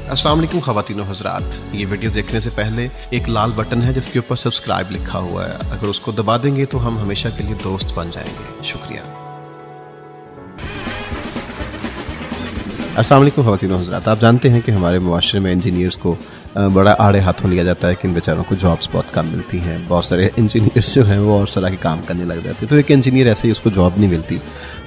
अस्सलाम वालेकुम ख़वातीन और हज़रात। ये वीडियो देखने से पहले एक लाल बटन है जिसके ऊपर सब्सक्राइब लिखा हुआ है, अगर उसको दबा देंगे तो हम हमेशा के लिए दोस्त बन जाएंगे। शुक्रिया। अस्सलाम वालेकुम ख़वातीन और हज़रात। आप जानते हैं कि हमारे मुआशरे में इंजीनियर्स को बड़ा आड़े हाथों लिया जाता है कि इन बेचारों को जॉब्स बहुत कम मिलती हैं। बहुत सारे इंजीनियर्स जो हैं वो और तरह के काम करने लग जाते हैं। तो एक इंजीनियर ऐसे ही उसको जॉब नहीं मिलती,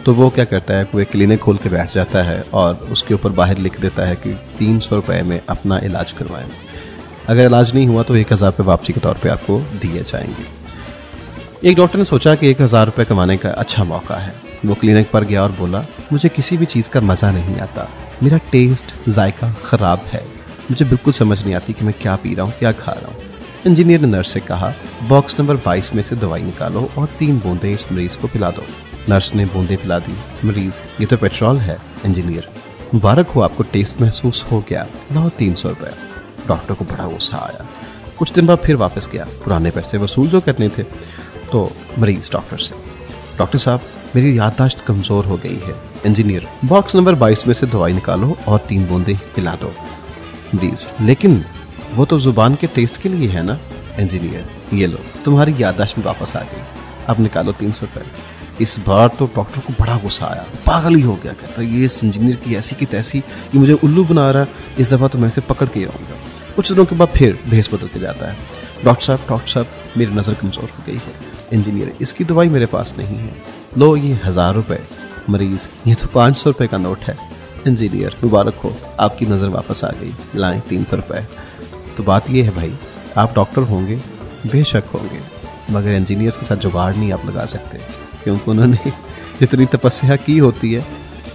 तो वो क्या करता है, वो एक क्लिनिक खोल के बैठ जाता है और उसके ऊपर बाहर लिख देता है कि 300 रुपये में अपना इलाज करवाएं। अगर इलाज नहीं हुआ तो 1000 रुपये वापसी के तौर पे आपको दिए जाएंगे। एक डॉक्टर ने सोचा कि 1000 रुपये कमाने का अच्छा मौका है। वो क्लिनिक पर गया और बोला, मुझे किसी भी चीज़ का मज़ा नहीं आता, मेरा टेस्ट जायका ख़राब है, मुझे बिल्कुल समझ नहीं आती कि मैं क्या पी रहा हूँ, क्या खा रहा हूँ। इंजीनियर ने नर्स से कहा, बॉक्स नंबर 22 में से दवाई निकालो और 3 बूंदें इस मरीज़ को पिला दो। नर्स ने बूंदें पिला दी। मरीज़, ये तो पेट्रोल है। इंजीनियर, मुबारक हो, आपको टेस्ट महसूस हो गया, लाओ 300 रुपये। डॉक्टर को बड़ा गुस्सा आया। कुछ दिन बाद फिर वापस गया, पुराने पैसे वसूल जो करने थे। तो मरीज़ डॉक्टर से, डॉक्टर साहब मेरी याददाश्त कमज़ोर हो गई है। इंजीनियर, बॉक्स नंबर 22 में से दवाई निकालो और 3 बूंदें पिला दो। मरीज़, लेकिन वो तो जुबान के टेस्ट के लिए है ना। इंजीनियर, ये लो, तुम्हारी याददाश्त में वापस आ गई, अब निकालो 300 रुपये। इस बार तो डॉक्टर को बड़ा गुस्सा आया, पागल ही हो गया। कहता, ये इस इंजीनियर की ऐसी की तैसी, ये मुझे उल्लू बना रहा है, इस दफ़ा तो मैं इसे पकड़ के आऊँगा। कुछ दिनों के बाद फिर भेस बदल के जाता है। डॉक्टर साहब मेरी नज़र कमज़ोर हो गई है। इंजीनियर, इसकी दवाई मेरे पास नहीं है, लो ये 1000 रुपये। मरीज़, ये तो 500 रुपये का नोट है। इंजीनियर, मुबारक हो, आपकी नज़र वापस आ गई, लाएँ 300 रुपये। तो बात ये है भाई, आप डॉक्टर होंगे, बेशक होंगे, मगर इंजीनियर्स के साथ जुगाड़ नहीं आप लगा सकते, क्योंकि उन्होंने जितनी तपस्या की होती है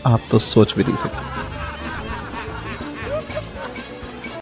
आप तो सोच भी नहीं सकते।